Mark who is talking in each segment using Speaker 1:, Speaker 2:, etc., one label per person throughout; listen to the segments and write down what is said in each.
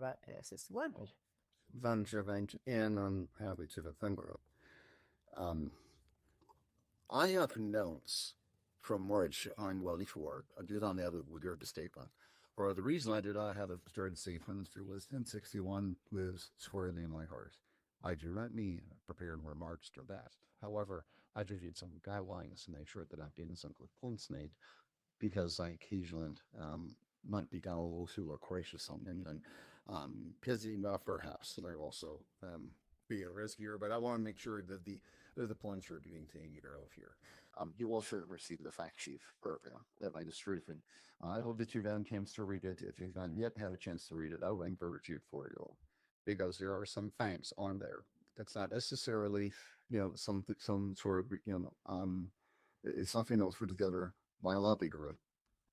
Speaker 1: HB26-1061.
Speaker 2: Van Gervent in on HB26-1061. I have notes from which I'm well for. I did on the other with your statement. Or the reason I did I have a started statement was 1061 lives squarely in my heart. I do not need prepared remarks to that. However, I do need some guidelines to make sure that I'm getting some good points made because I occasionally might be down a little too loquacious on anything. Busy enough perhaps, and I also be a riskier, but I want to make sure that the points are being taken care of here. You also receive the fact sheet program that I distributed. I hope that you then came to read it. If you haven't yet had a chance to read it, I would encourage you for you because there are some facts on there. That's not necessarily, some sort of, it's something else put together by a lobby group.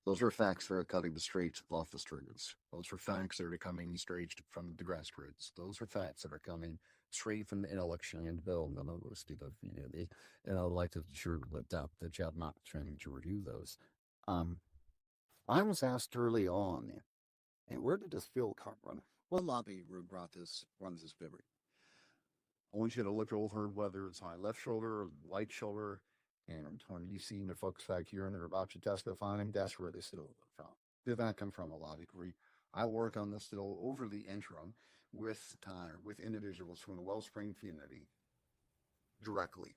Speaker 2: Those are facts that are cutting the straight off the streets. Those are facts that are coming straight from the grassroots. Those are facts that are coming straight from the intellectual and development of those people. And I'd like to sure lift up that you have not trying to review those. I was asked early on, and where did this bill come from? What lobby group runs this bill? I want you to look over whether it's my left shoulder or right shoulder. And when you see the folks back here and they're about to testify, that's where they still come from. Did that come from a lobby group? I work on this still over the interim with individuals from the Wellspring community directly.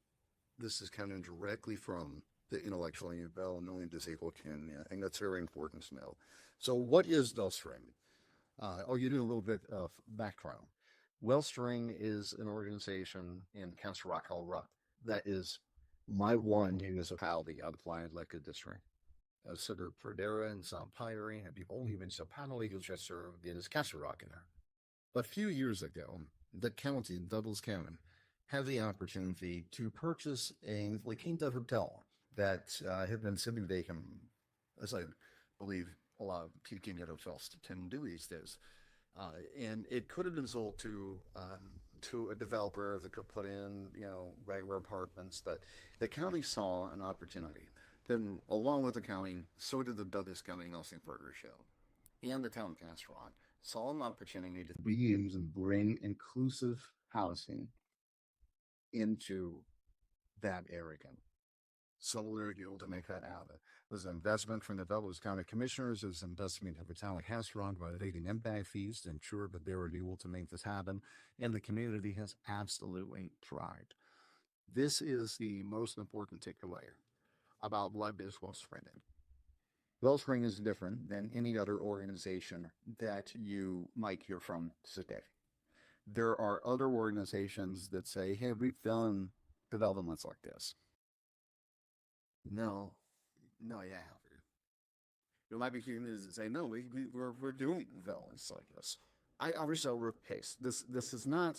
Speaker 2: This is coming directly from the intellectually and knowing disabled community. I think that's very important to know. So what is Wellspring? You do a little bit of background. Wellspring is an organization in Council Rock, Colorado that is my one municipality out of the elected district. Senator Perdera and Sam Pyrie have people even so panel eagles just served in his Castle Rock in there. But a few years ago, the county, Douglas County, had the opportunity to purchase a La Quinta hotel that had been sitting vacant, as I believe a lot of Quinta hotels tend to do these days. And it could have been sold to a developer that could put in, regular apartments. But the county saw an opportunity. Then, along with the county, so did the Douglas County Nelson Burger Show and the town of Castle Rock saw an opportunity to reuse and bring inclusive housing into that area. So we're able to make that happen. There's an investment from the Douglas County Commissioners. There's an investment of the town of Castle Rock by taking impact fees to ensure that they were able to make this happen. And the community has absolutely tried. This is the most important takeaway about what is Wellspring. Wellspring is different than any other organization that you might hear from today. There are other organizations that say, hey, we've done developments like this. No, yeah. You might be hearing this and say, no, we're doing developments like this. I wish I were case. This is not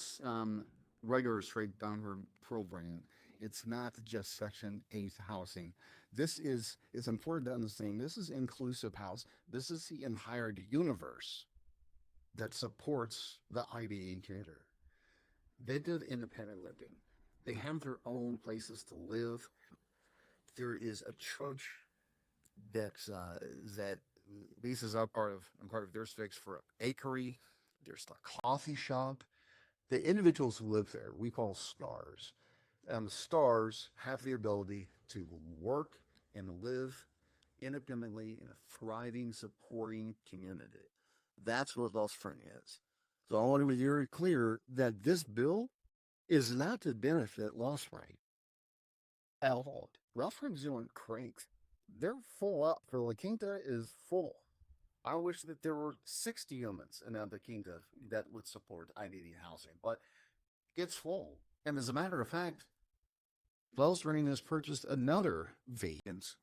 Speaker 2: regular straight downward program. It's not just Section 8 housing. This is, it's important to understand, this is inclusive house. This is the entire universe that supports the IDE community. They did independent living. They have their own places to live. There is a church that leases up part of their space for an akery. There's a coffee shop. The individuals who live there, we call stars. And the stars have the ability to work and live independently in a thriving, supporting community. That's what Wellspring is. So I want to be very clear that this bill is not to benefit Wellspring at all. Wellspring's doing great. They're full up. For La Quinta is full. I wish that there were 60 units in La Quinta that would support IDD housing, but it's full. And as a matter of fact, Wellspring has purchased another vacant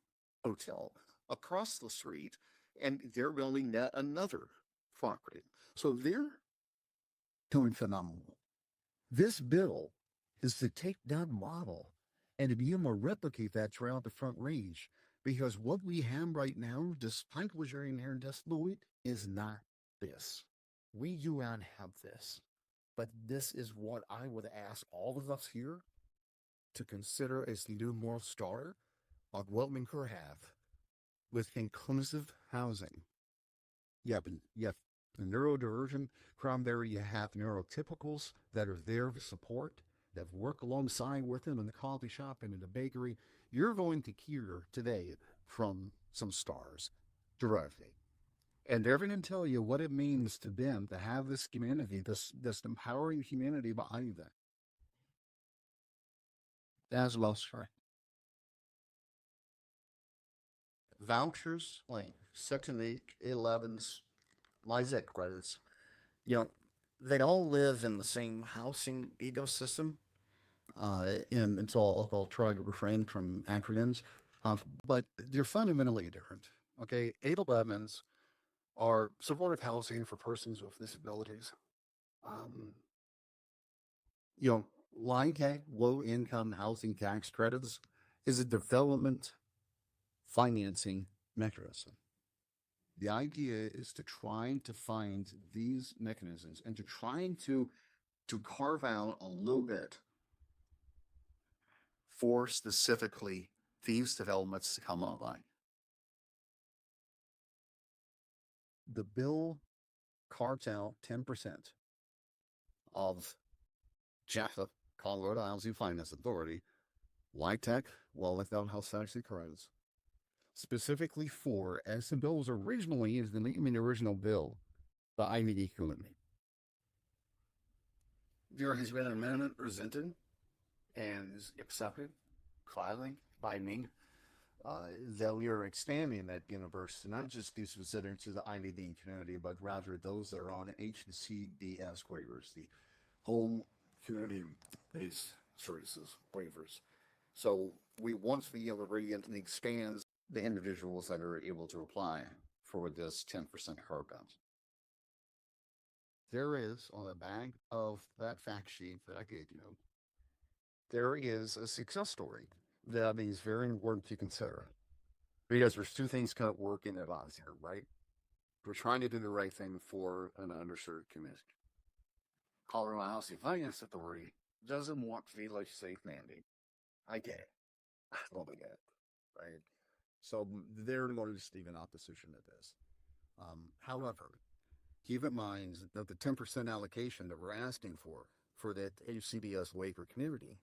Speaker 2: hotel across the street, and they're building yet another property. So they're doing phenomenal. This bill is to take that model and to be able to replicate that throughout the Front Range. Because what we have right now, despite what you're in here in Desolate, is not this. We do not have this. But this is what I would ask all of us here to consider as the new North Star of what we could have with inclusive housing. Yeah, but The neurodivergent crowd there, you have neurotypicals that are there to support, that work alongside with them in the coffee shop and in the bakery. You're going to hear today from some stars directly. And they're going to tell you what it means to them to have this community, this empowering community behind them. As well, sorry. Vouchers, like Section 8, 11s, LISEC credits, you know, they all live in the same housing ecosystem. And it's all, I'll try to refrain from acronyms, but they're fundamentally different. Okay, 811s are supportive housing for persons with disabilities. Um, you know, LIHTC, low income housing tax credits, is a development financing mechanism. The idea is to try to find these mechanisms and to trying to carve out a little bit for specifically these developments to come online. The bill carves out 10% of JAFA, Colorado Housing Finance Authority, LIHTC, well without house tax credits, specifically for, as the bill was originally, is the name in the original bill, the IVD community. There has been an amendment presented and is accepted gladly by me that we are expanding that universe to not just be specific to the IVD community, but rather those that are on HCDS waivers, the home community-based services waivers. So we want to be able to expand the individuals that are able to apply for this 10% carve-out. There is, on the back of that fact sheet that I gave you, there is a success story that is very important to consider. Because there's two things kind of working at odds here, right? We're trying to do the right thing for an underserved community. Colorado Housing Finance Authority doesn't want to be legislative mandate. I get it. I totally get it, right? So they're going to stay in opposition to this. However, keep in mind that the 10% allocation that we're asking for that HCBS waiver community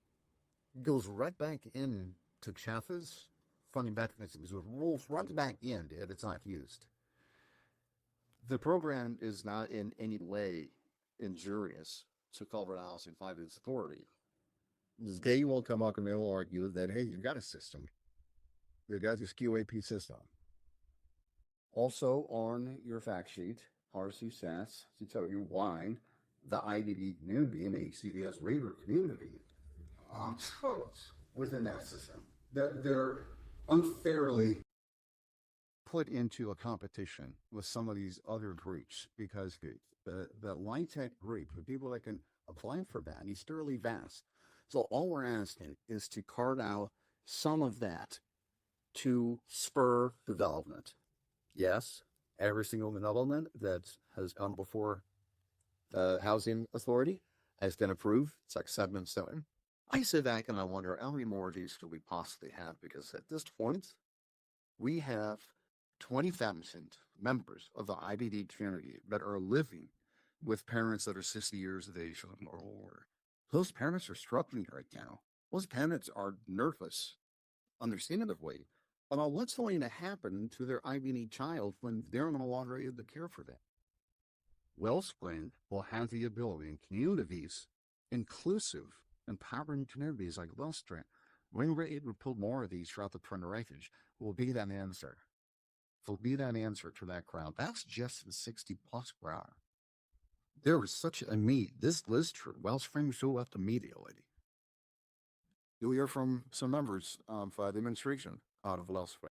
Speaker 2: goes right back into CHAFA's funding mechanisms. It rolls right back in if it's not used. The program is not in any way injurious to Colorado Housing Finance Authority. They will come up and they will argue that, hey, you've got a system. You've got this QAP system. Also on your fact sheet, RC stats to tell you why the IDD community and HCBS waiver community within that system. They're unfairly put into a competition with some of these other groups because the LIHTC group, the people that can apply for that, is fairly vast. So all we're asking is to carve out some of that to spur development. Yes, every single development that has come before the Housing Authority has been approved. It's like 7 and 7. I sit back and I wonder how many more of these could we possibly have? Because at this point, we have 20,000 members of the IBD community that are living with parents that are 60 years of age or older. Those parents are struggling right now. Those parents are nervous, understandably, about what's going to happen to their IBD child when they're no longer able to care for them. Wellspring will have the ability in communities, inclusive, empowering communities like Wellspring, when we're able to pull more of these throughout the Twin Range, will be that answer. Will be that answer to that crowd. That's just the 60+ crowd. There was such a need. This list for Wellspring show up immediately. You'll hear from some members of the administration out of Wellspring.